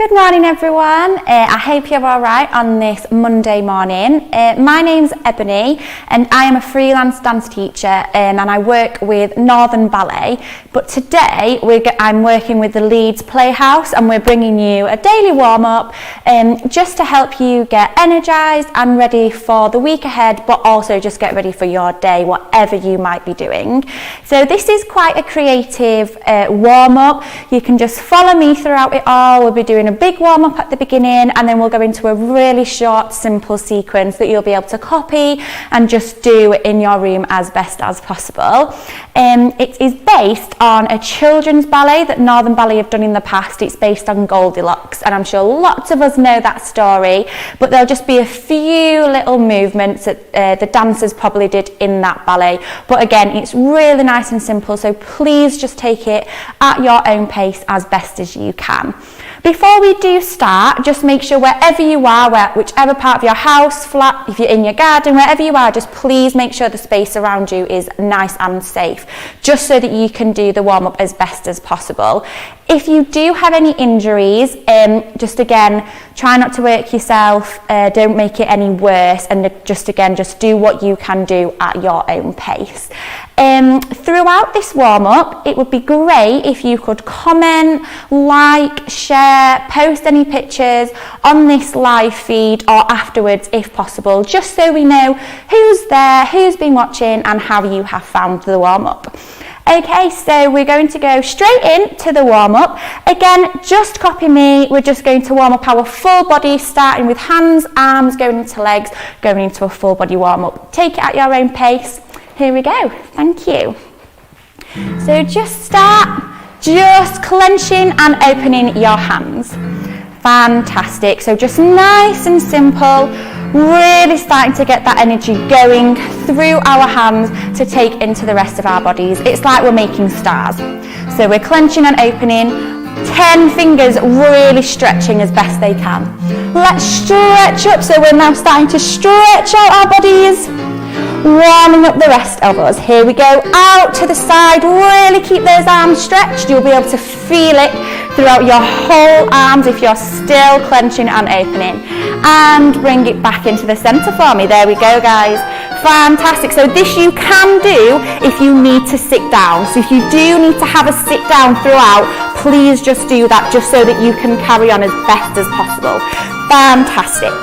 Good morning everyone, I hope you're alright on this Monday morning. My name's Ebony and I am a freelance dance teacher and I work with Northern Ballet, but today I'm working with the Leeds Playhouse and we're bringing you a daily warm-up just to help you get energised and ready for the week ahead, but also just get ready for your day, whatever you might be doing. So this is quite a creative warm-up. You can just follow me throughout it all. We'll be doing a big warm-up at the beginning and then we'll go into a really short, simple sequence that you'll be able to copy and just do in your room as best as possible. It is based on a children's ballet that Northern Ballet have done in the past. It's based on Goldilocks and I'm sure lots of us know that story, but there'll just be a few little movements that the dancers probably did in that ballet. But again, it's really nice and simple, so please just take it at your own pace as best as you can. Before we do start, just make sure wherever you are, whichever part of your house, flat, if you're in your garden, wherever you are, just please make sure the space around you is nice and safe, just so that you can do the warm-up as best as possible. If you do have any injuries, just again, try not to work yourself, don't make it any worse, and just do what you can do at your own pace. Throughout this warm-up, it would be great if you could comment, like, share, post any pictures on this live feed or afterwards if possible, just so we know who's there, who's been watching and how you have found the warm-up. Okay, so we're going to go straight into the warm-up. Again, just copy me. We're just going to warm up our full body, starting with hands, arms, going into legs, going into a full body warm-up. Take it at your own pace. Here we go. Thank you. So just start just clenching and opening your hands. Fantastic. So just nice and simple, really starting to get that energy going through our hands to take into the rest of our bodies. It's like we're making stars. So we're clenching and opening, 10 fingers really stretching as best they can. Let's stretch up. So we're now starting to stretch out our bodies, warming up the rest of us. Here we go, out to the side, really keep those arms stretched. You'll be able to feel it throughout your whole arms if you're still clenching and opening. And bring it back into the center for me. There we go, guys. Fantastic. So this you can do if you need to sit down. So if you do need to have a sit down throughout, please just do that, just so that you can carry on as best as possible. Fantastic.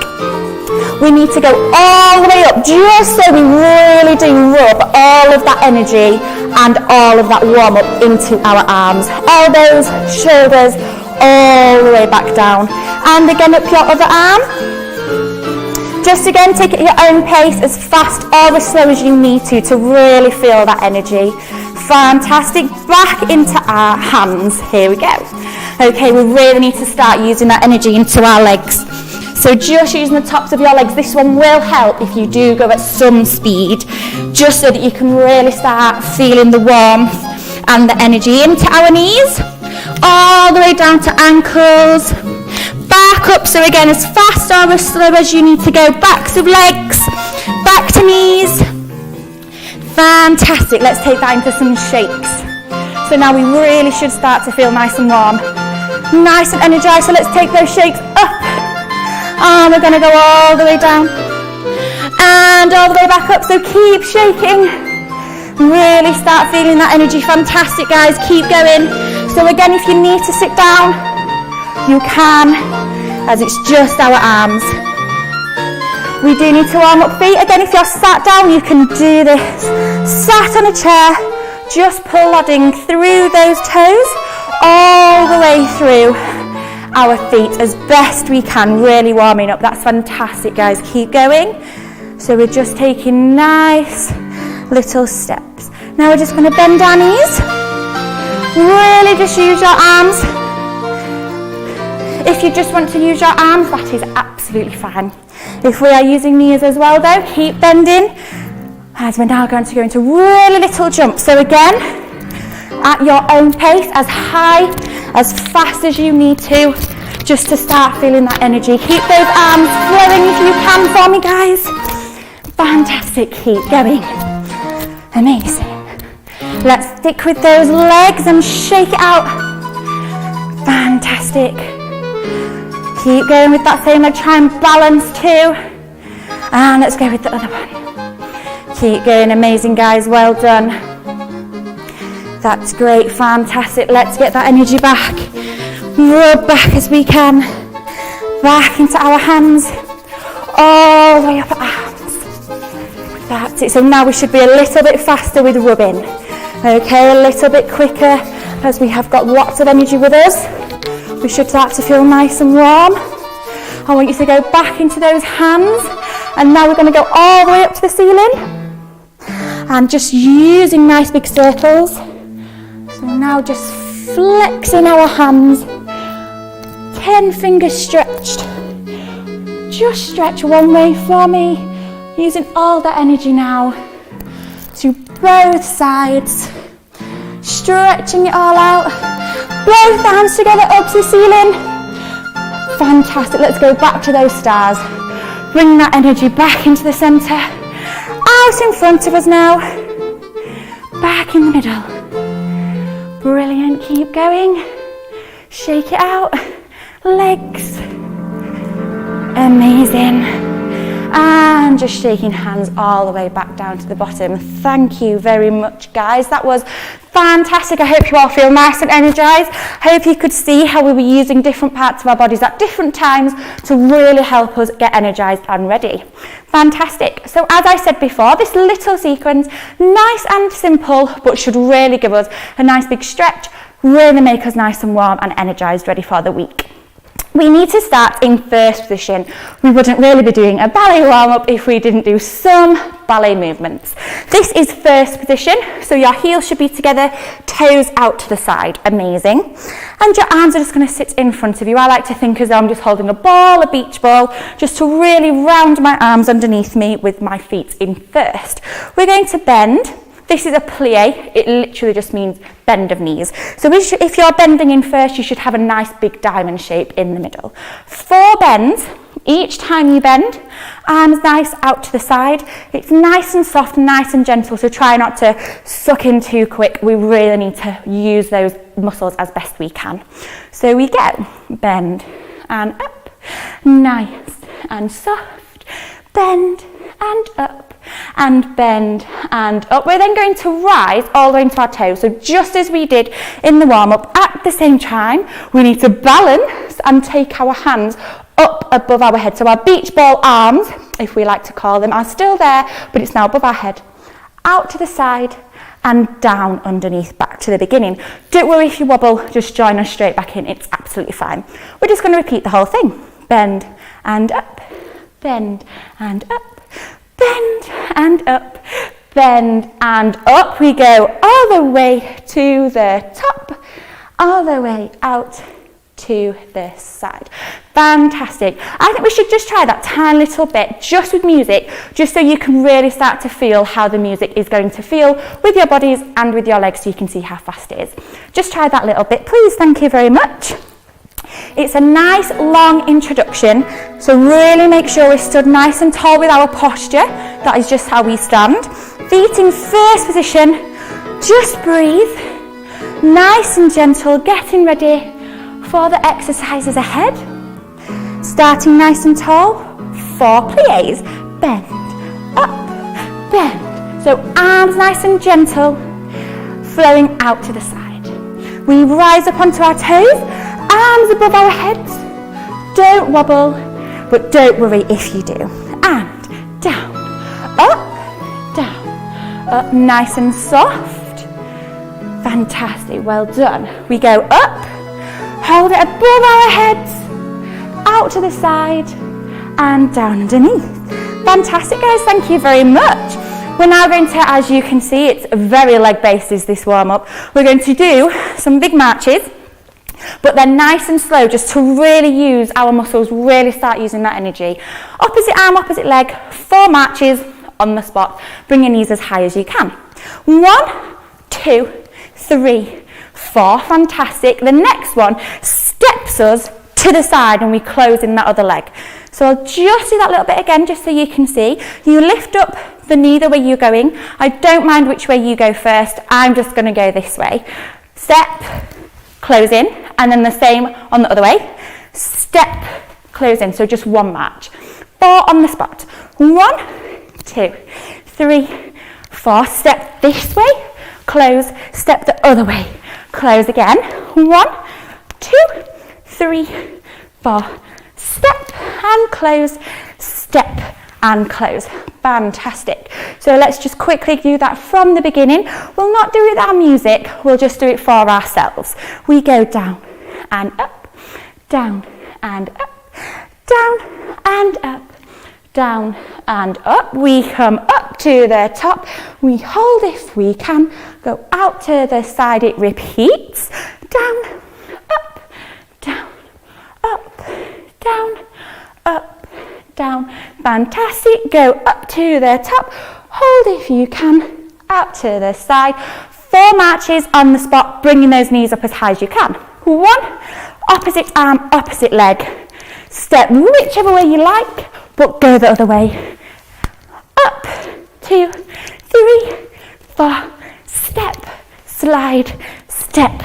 We need to go all the way up, just so we really do rub all of that energy and all of that warm-up into our arms. Elbows, shoulders, all the way back down. And again, up your other arm. Just again, take it at your own pace, as fast or as slow as you need to really feel that energy. Fantastic. Back into our hands. Here we go. Okay, we really need to start using that energy into our legs. So just using the tops of your legs. This one will help if you do go at some speed, just so that you can really start feeling the warmth and the energy into our knees, all the way down to ankles, back up. So again, as fast or as slow as you need to go. Backs of legs, back to knees. Fantastic. Let's take that into some shakes. So now we really should start to feel nice and warm, nice and energized. So let's take those shakes up. And we're going to go all the way down and all the way back up. So keep shaking. Really start feeling that energy. Fantastic, guys. Keep going. So again, if you need to sit down, you can, as it's just our arms. We do need to warm up feet. Again, if you're sat down, you can do this. Sat on a chair, just plodding through those toes all the way through our feet as best we can, really warming up. That's fantastic, guys. Keep going. So we're just taking nice little steps. Now we're just going to bend our knees. Really just use your arms. If you just want to use your arms, that is absolutely fine. If we are using knees as well, though, keep bending, as we're now going to go into really little jumps. So again, at your own pace, as high, as fast as you need to, just to start feeling that energy. Keep those arms flowing if you can for me, guys. Fantastic. Keep going. Amazing. Let's stick with those legs and shake it out. Fantastic. Keep going with that same leg, try and balance too. And let's go with the other one. Keep going, amazing guys, well done. That's great, fantastic. Let's get that energy back. Rub back as we can. Back into our hands. All the way up our arms. That's it, so now we should be a little bit faster with rubbing. Okay, a little bit quicker as we have got lots of energy with us. We should start to feel nice and warm. I want you to go back into those hands, and now we're going to go all the way up to the ceiling and just using nice big circles. So now just flexing our hands, 10 fingers stretched. Just stretch one way for me, using all that energy now to both sides, stretching it all out. Both hands together up to the ceiling. Fantastic, let's go back to those stars. Bring that energy back into the centre. Out in front of us now. Back in the middle. Brilliant, keep going. Shake it out. Legs. Amazing. And just shaking hands all the way back down to the bottom. Thank you very much, guys. That was fantastic. I hope you all feel nice and energized. Hope you could see how we were using different parts of our bodies at different times to really help us get energized and ready. Fantastic. So as I said before, this little sequence, nice and simple, but should really give us a nice big stretch, really make us nice and warm and energized, ready for the week. We need to start in first position. We wouldn't really be doing a ballet warm-up if we didn't do some ballet movements. This is first position, so your heels should be together, toes out to the side. Amazing. And your arms are just going to sit in front of you. I like to think as though I'm just holding a ball, a beach ball, just to really round my arms underneath me with my feet in first. We're going to bend. This is a plie. It literally just means bend of knees. So if you're bending in first, you should have a nice big diamond shape in the middle. 4 bends. Each time you bend, arms nice out to the side. It's nice and soft, nice and gentle, so try not to suck in too quick. We really need to use those muscles as best we can. So we go, bend and up, nice and soft, bend and up. And bend and up. We're then going to rise all the way into our toes. So just as we did in the warm-up, at the same time, we need to balance and take our hands up above our head. So our beach ball arms, if we like to call them, are still there, but it's now above our head. Out to the side and down underneath, back to the beginning. Don't worry if you wobble, just join us straight back in. It's absolutely fine. We're just going to repeat the whole thing. Bend and up, bend and up. Bend and up, bend and up. We go all the way to the top, all the way out to the side. Fantastic. I think we should just try that tiny little bit just with music, just so you can really start to feel how the music is going to feel with your bodies and with your legs, so you can see how fast it is. Just try that little bit, please. Thank you very much. It's a nice long introduction, so really make sure we're stood nice and tall with our posture. That is just how we stand. Feet in first position, just breathe, nice and gentle, getting ready for the exercises ahead. Starting nice and tall, 4 plies, bend, up, bend. So arms nice and gentle, flowing out to the side. We rise up onto our toes, arms above our heads. Don't wobble, but don't worry if you do. And down, up, nice and soft. Fantastic, well done. We go up, hold it above our heads, out to the side, and down underneath. Fantastic, guys, thank you very much. We're now going to, as you can see, it's very leg based is this warm up. We're going to do some big marches, but they're nice and slow, just to really use our muscles, really start using that energy. Opposite arm, opposite leg, 4 marches on the spot. Bring your knees as high as you can. 1, 2, 3, 4. Fantastic. The next one steps us to the side and we close in that other leg. So I'll just do that little bit again, just so you can see. You lift up the knee the way you're going. I don't mind which way you go first. I'm just going to go this way. Step, close in, and then the same on the other way. step, close in. So just one march. 4 on the spot. 1, 2, 3, 4. Step this way, close, step the other way, close again. 1, 2, 3, 4. Step and close, step and close. Fantastic. So let's just quickly do that from the beginning. We'll not do it with our music, we'll just do it for ourselves. We go down and up, down and up, down and up, down and up. We come up to the top, we hold if we can, go out to the side, it repeats. Down, up, down, up, down, up, down. Fantastic. Go up to the top, hold if you can, out to the side. 4 marches on the spot, bringing those knees up as high as you can. 1, opposite arm, opposite leg. Step whichever way you like, but go the other way. Up, 2, 3, 4. Step, slide, step,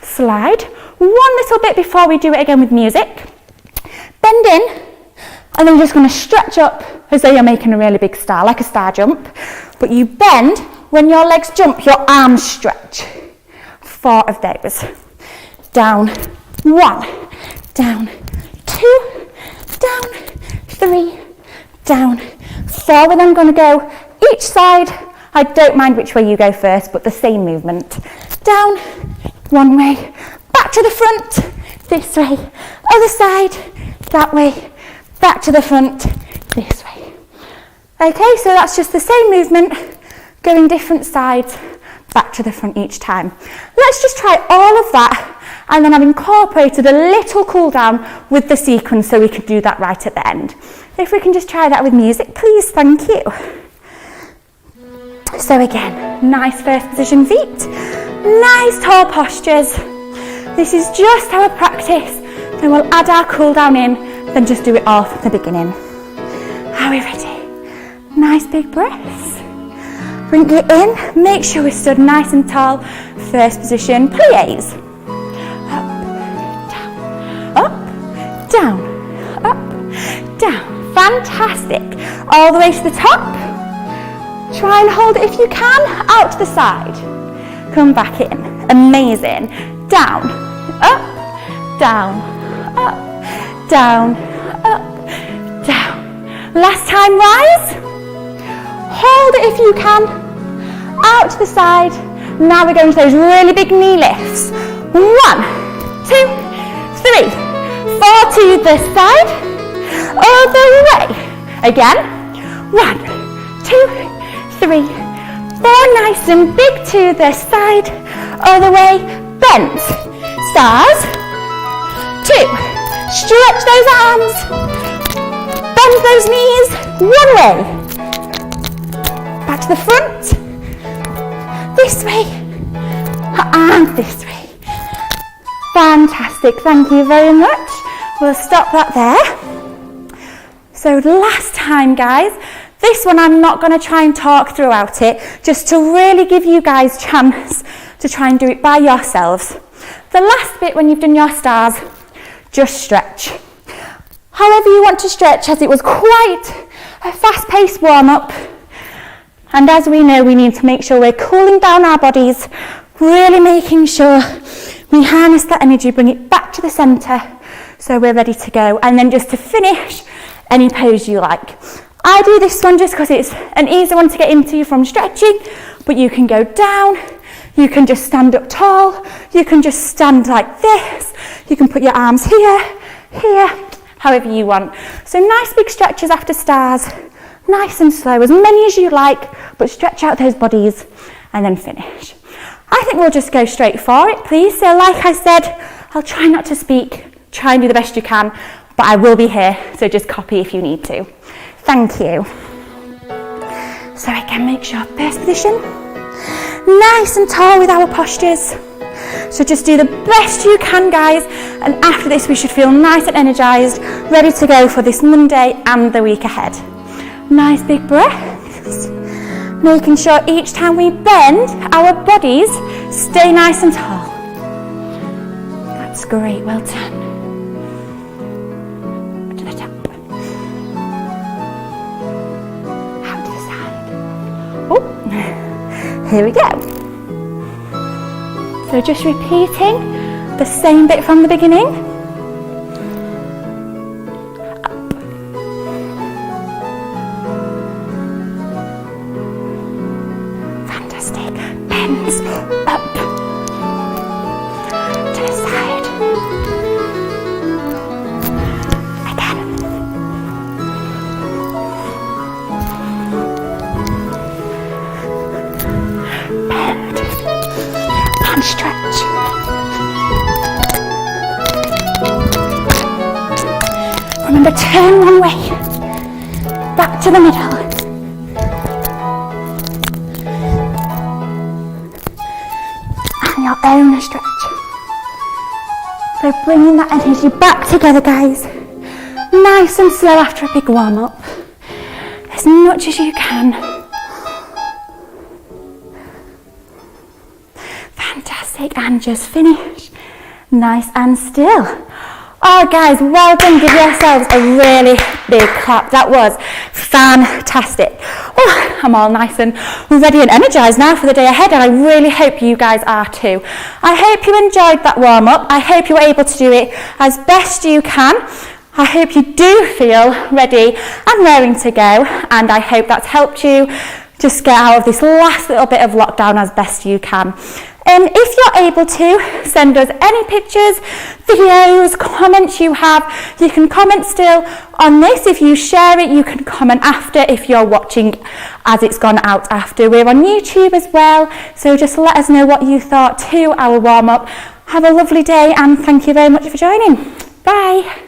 slide. 1 little bit before we do it again with music. Bend in, and then you're just going to stretch up as though you're making a really big star, like a star jump. But you bend, when your legs jump, your arms stretch. 4 of those. Down, 1, down, 2, down, 3, down, 4. We're then going to go each side. I don't mind which way you go first, but the same movement. Down, one way, back to the front, this way, other side, that way, back to the front, this way. Okay, so that's just the same movement, going different sides, back to the front each time. Let's just try all of that, and then I've incorporated a little cool down with the sequence so we can do that right at the end. If we can just try that with music, please, thank you. So again, nice first position feet, nice tall postures. This is just our practice, then we'll add our cool down in, then just do it all from the beginning. Are we ready? Nice big breaths. Bring it in, make sure we're stood nice and tall. First position, plies. Up, down, up, down. Fantastic. All the way to the top. Try and hold it if you can, out to the side. Come back in. Amazing. Down, up, down, up, down, up, down. Last time, rise. Hold it if you can, out to the side. Now we're going to those really big knee lifts. 1, 2, 3, 4 to the side, other way. Again, 1, 2, 3, 4, nice and big to the side, other way, bend, stars, 2, stretch those arms, bend those knees, 1 way, back to the front, this way, and this way. Fantastic, thank you very much. We'll stop that there. So last time, guys, this one I'm not going to try and talk throughout it, just to really give you guys chance to try and do it by yourselves. The last bit when you've done your stars, just stretch. However you want to stretch, as it was quite a fast-paced warm-up. And as we know, we need to make sure we're cooling down our bodies, really making sure we harness that energy, bring it back to the centre so we're ready to go. And then just to finish, any pose you like. I do this one just because it's an easy one to get into from stretching, but you can go down, you can just stand up tall, you can just stand like this, you can put your arms here, here, however you want. So nice big stretches after stars, nice and slow, as many as you like, but stretch out those bodies and then finish. I think we'll just go straight for it, please. So like I said, I'll try not to speak, try and do the best you can, but I will be here, so just copy if you need to. Thank you. So again, make sure first position, nice and tall with our postures. So just do the best you can, guys, and after this we should feel nice and energized, ready to go for this Monday and the week ahead. Nice big breaths, making sure each time we bend, our bodies stay nice and tall. That's great, well done. Here we go. So just repeating the same bit from the beginning. Up. Fantastic. Bends up to the side. Again. Bend and stretch. Remember, turn one way, back to the middle. And your own stretch. So bringing that energy back together, guys. Nice and slow after a big warm up. As much as you can. Fantastic, and just finish. Nice and still. Oh guys, well done, give yourselves a really big clap. That was fantastic. Oh, I'm all nice and ready and energised now for the day ahead, and I really hope you guys are too. I hope you enjoyed that warm up. I hope you were able to do it as best you can. I hope you do feel ready and raring to go, and I hope that's helped you just get out of this last little bit of lockdown as best you can. If you're able to, send us any pictures, videos, comments you have. You can comment still on this. If you share it, you can comment after if you're watching as it's gone out after. We're on YouTube as well, so just let us know what you thought to our warm-up. Have a lovely day, and thank you very much for joining. Bye.